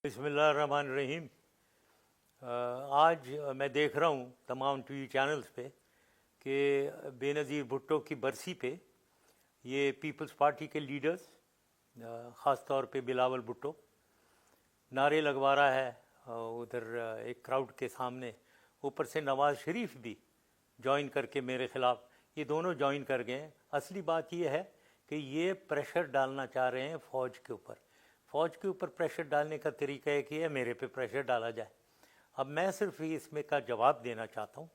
बिस्मिल्लाहिर्रहमानिर्रहीम। आज मैं देख रहा हूँ तमाम टीवी चैनल्स पे कि बेनज़ीर भुट्टो की बरसी पे ये पीपल्स पार्टी के लीडर्स, ख़ास तौर पे बिलावल भुट्टो, नारे लगवा रहा है उधर एक क्राउड के सामने। ऊपर से नवाज़ शरीफ भी ज्वाइन करके मेरे ख़िलाफ़, ये दोनों ज्वाइन कर गए। असली बात ये है कि ये प्रेशर डालना चाह रहे हैं फ़ौज के ऊपर। फ़ौज के ऊपर प्रेशर डालने का तरीका एक ही है, मेरे पे प्रेशर डाला जाए। अब मैं सिर्फ इसमें का जवाब देना चाहता हूँ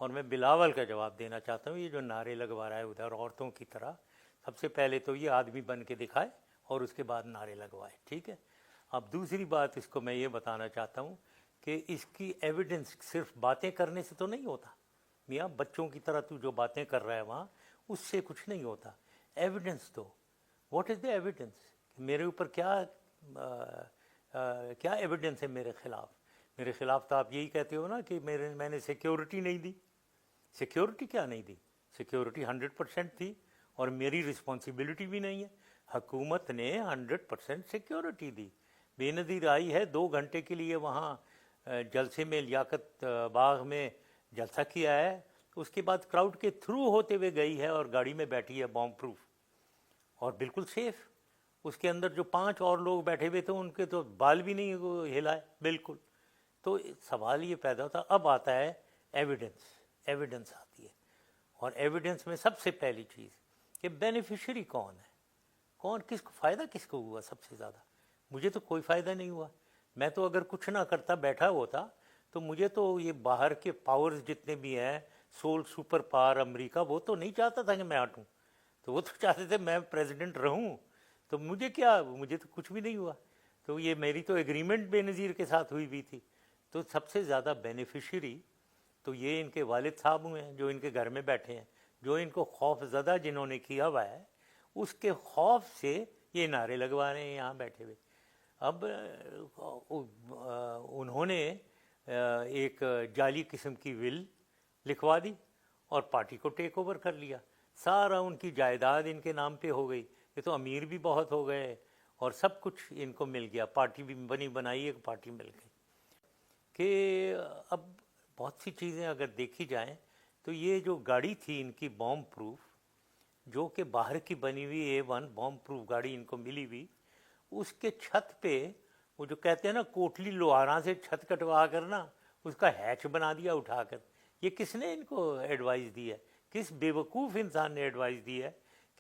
और मैं बिलावल का जवाब देना चाहता हूँ। ये जो नारे लगवा रहा है उधर औरतों की तरह, सबसे पहले तो ये आदमी बन के दिखाए और उसके बाद नारे लगवाए, ठीक है। अब दूसरी बात इसको मैं ये बताना चाहता हूँ कि इसकी एविडेंस सिर्फ बातें करने से तो नहीं होता। मियाँ, बच्चों की तरह तू जो बातें कर रहा है वहाँ, उससे कुछ नहीं होता। एविडेंस दो। What is the evidence? मेरे ऊपर क्या एविडेंस है मेरे ख़िलाफ़? मेरे ख़िलाफ़ तो आप यही कहते हो ना कि मैंने सिक्योरिटी नहीं दी। सिक्योरिटी क्या नहीं दी? सिक्योरिटी 100% थी और मेरी रिस्पॉन्सिबिलिटी भी नहीं है। हुकूमत ने 100% सिक्योरिटी दी। बेनज़ीर आई है 2 घंटे के लिए वहाँ जलसे में, लियाकत बाग में जलसा किया है। उसके बाद क्राउड के थ्रू होते हुए गई है और गाड़ी में बैठी है बॉम्ब प्रूफ और बिल्कुल सेफ़। उसके अंदर जो 5 और लोग बैठे हुए थे उनके तो बाल भी नहीं हिलाए, बिल्कुल। तो सवाल ये पैदा होता, अब आता है एविडेंस आती है। और एविडेंस में सबसे पहली चीज़ कि बेनिफिशियरी कौन है, कौन, किसको फ़ायदा, किसको हुआ सबसे ज़्यादा? मुझे तो कोई फ़ायदा नहीं हुआ। मैं तो अगर कुछ ना करता, बैठा होता, तो मुझे तो ये बाहर के पावर्स जितने भी हैं, सोल सुपर पावर अमेरिका, वो तो नहीं चाहता था कि मैं हटूँ। तो वो तो चाहते थे मैं प्रेसिडेंट रहूँ। तो मुझे क्या, मुझे तो कुछ भी नहीं हुआ। तो ये मेरी तो एग्रीमेंट बेनज़ीर के साथ हुई भी थी। तो सबसे ज़्यादा बेनिफिशियरी तो ये इनके वालिद साहब हुए हैं जो इनके घर में बैठे हैं, जो इनको खौफ ज़दा जिन्होंने किया हुआ है, उसके खौफ से ये नारे लगवा रहे हैं यहाँ बैठे हुए। अब उन्होंने एक जाली किस्म की विल लिखवा दी और पार्टी को टेक ओवर कर लिया। सारा उनकी जायदाद इनके नाम पे हो गई। ये तो अमीर भी बहुत हो गए और सब कुछ इनको मिल गया। पार्टी भी बनी बनाई, एक पार्टी मिल गई। कि अब बहुत सी चीज़ें अगर देखी जाएं तो ये जो गाड़ी थी इनकी बॉम्ब प्रूफ, जो कि बाहर की बनी हुई A1 बॉम्ब प्रूफ गाड़ी इनको मिली हुई, उसके छत पे वो जो कहते हैं ना कोटली लोहारा से छत कटवा कर ना उसका हैच बना दिया उठाकर। ये किसने इनको एडवाइस दी है? किस बेवकूफ़ इंसान ने एडवाइस दी है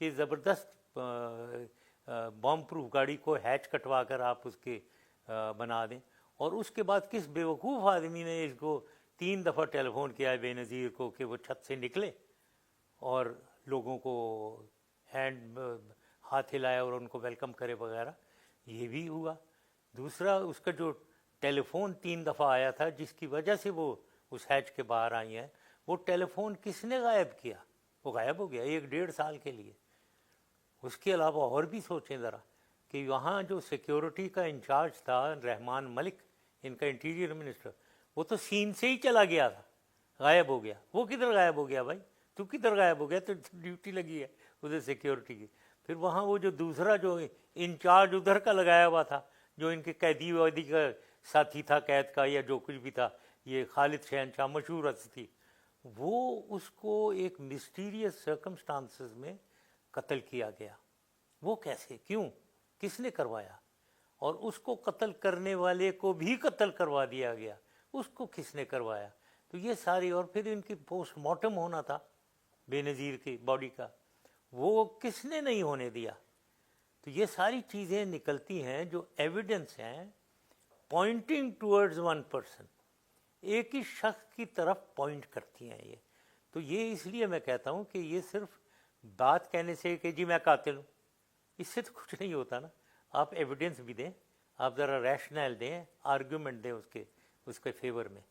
कि ज़बरदस्त बॉम्ब प्रूफ गाड़ी को हैच कटवा कर आप उसके बना दें? और उसके बाद किस बेवकूफ़ आदमी ने इसको 3 दफ़ा टेलीफोन किया है बेनज़ीर को कि वो छत से निकले और लोगों को हाथ हिलाया और उनको वेलकम करे वगैरह। ये भी हुआ। दूसरा, उसका जो टेलीफोन 3 दफ़ा आया था जिसकी वजह से वो उस हैच के बाहर आई हैं, वो टेलीफोन किसने गायब किया? वो गायब हो गया 1-1.5 साल के लिए। उसके अलावा और भी सोचें ज़रा कि वहाँ जो सिक्योरिटी का इंचार्ज था रहमान मलिक, इनका इंटीरियर मिनिस्टर, वो तो सीन से ही चला गया था, गायब हो गया। वो किधर गायब हो गया भाई? तू किधर गायब हो गया? तो ड्यूटी लगी है उधर सिक्योरिटी की। फिर वहाँ वो जो दूसरा जो इंचार्ज उधर का लगाया हुआ था, जो इनके कैदी वैदी का साथी था, कैद का या जो कुछ भी था, ये खालिद शहनशाह मशहूर हस्ती, वो उसको एक मिस्टीरियस सर्कमस्टांसेस में कत्ल किया गया। वो कैसे, क्यों, किसने करवाया? और उसको कत्ल करने वाले को भी कत्ल करवा दिया गया, उसको किसने करवाया? तो ये सारी, और फिर इनकी पोस्टमार्टम होना था बेनज़ीर की बॉडी का, वो किसने नहीं होने दिया? तो ये सारी चीज़ें निकलती हैं जो एविडेंस हैं, पॉइंटिंग टूवर्ड्स वन पर्सन, एक ही शख्स की तरफ पॉइंट करती हैं ये। तो ये इसलिए मैं कहता हूँ कि ये सिर्फ बात कहने से कि जी मैं कातिल हूँ, इससे तो कुछ नहीं होता ना। आप एविडेंस भी दें, आप ज़रा रैशनल दें, आर्गूमेंट दें उसके फेवर में,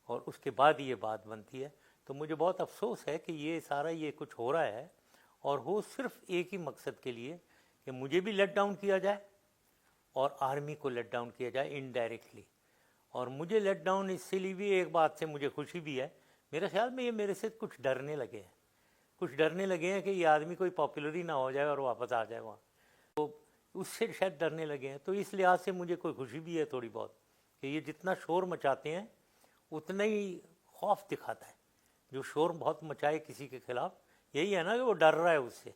और उसके बाद ये बात बनती है। तो मुझे बहुत अफसोस है कि ये सारा ये कुछ हो रहा है और हो सिर्फ एक ही मकसद के लिए कि मुझे भी लेट डाउन किया जाए और आर्मी को लेट डाउन किया जाए इनडायरेक्टली। और मुझे लेट डाउन इसलिए भी, एक बात से मुझे खुशी भी है, मेरे ख्याल में ये मेरे से कुछ डरने लगे हैं कि ये आदमी कोई पॉपुलर ही ना हो जाए और वापस आ जाए वहाँ। तो اس سے شاید ڈرنے لگے ہیں. تو اس لحاظ سے مجھے کوئی خوشی بھی ہے تھوڑی بہت کہ یہ جتنا شور مچاتے ہیں اتنا ہی خوف دکھاتا ہے. جو شور بہت مچائے کسی کے خلاف یہی ہے نا کہ وہ ڈر رہا ہے اس سے.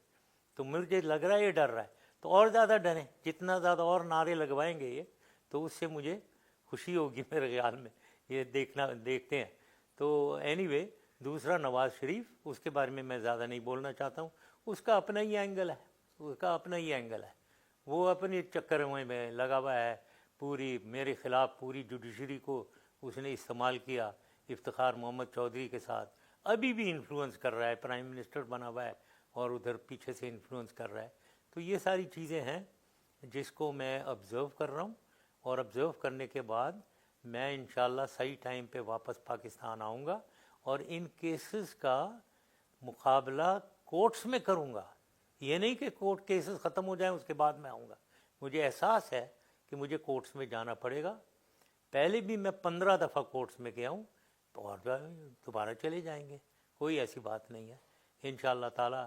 تو مجھے لگ رہا ہے یہ ڈر رہا ہے تو اور زیادہ ڈریں. جتنا زیادہ اور نعرے لگوائیں گے یہ تو اس سے مجھے خوشی ہوگی میرے خیال میں. یہ دیکھتے ہیں. تو اینی وے دوسرا نواز شریف, اس کے بارے میں زیادہ نہیں بولنا چاہتا ہوں. اس کا اپنا ہی اینگل ہے, وہ اپنی چکر میں لگا ہوا ہے. پوری میرے خلاف پوری جوڈیشری کو اس نے استعمال کیا افتخار محمد چودھری کے ساتھ. ابھی بھی انفلوئنس کر رہا ہے, پرائم منسٹر بنا ہوا ہے اور ادھر پیچھے سے انفلوئنس کر رہا ہے. تو یہ ساری چیزیں ہیں جس کو میں آبزرو کر رہا ہوں, اور آبزرو کرنے کے بعد میں انشاءاللہ صحیح ٹائم پہ واپس پاکستان آؤں گا اور ان کیسز کا مقابلہ کورٹس میں کروں گا. یہ نہیں کہ کورٹ کیسز ختم ہو جائیں اس کے بعد میں آؤں گا. مجھے احساس ہے کہ مجھے کورٹس میں جانا پڑے گا. پہلے بھی میں 15 دفعہ کورٹس میں گیا ہوں, تو اور دوبارہ چلے جائیں گے, کوئی ایسی بات نہیں ہے. انشاءاللہ تعالی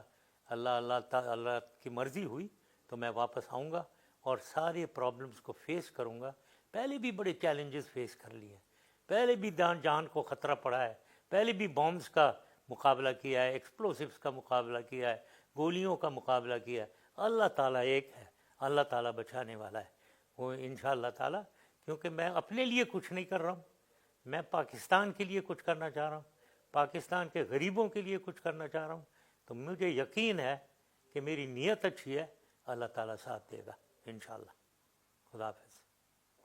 اللہ کی مرضی ہوئی تو میں واپس آؤں گا اور سارے پرابلمس کو فیس کروں گا. پہلے بھی بڑے چیلنجز فیس کر لیے ہیں, پہلے بھی جان کو خطرہ پڑا ہے, پہلے بھی بامبس کا مقابلہ کیا ہے, ایکسپلوسیوز کا مقابلہ کیا ہے, گولیوں کا مقابلہ کیا ہے. اللہ تعالیٰ ایک ہے, اللہ تعالیٰ بچانے والا ہے. وہ انشاءاللہ تعالیٰ, کیونکہ میں اپنے لیے کچھ نہیں کر رہا ہوں, میں پاکستان کے لیے کچھ کرنا چاہ رہا ہوں, پاکستان کے غریبوں کے لیے کچھ کرنا چاہ رہا ہوں. تو مجھے یقین ہے کہ میری نیت اچھی ہے, اللہ تعالیٰ ساتھ دے گا انشاءاللہ. خدا حافظ.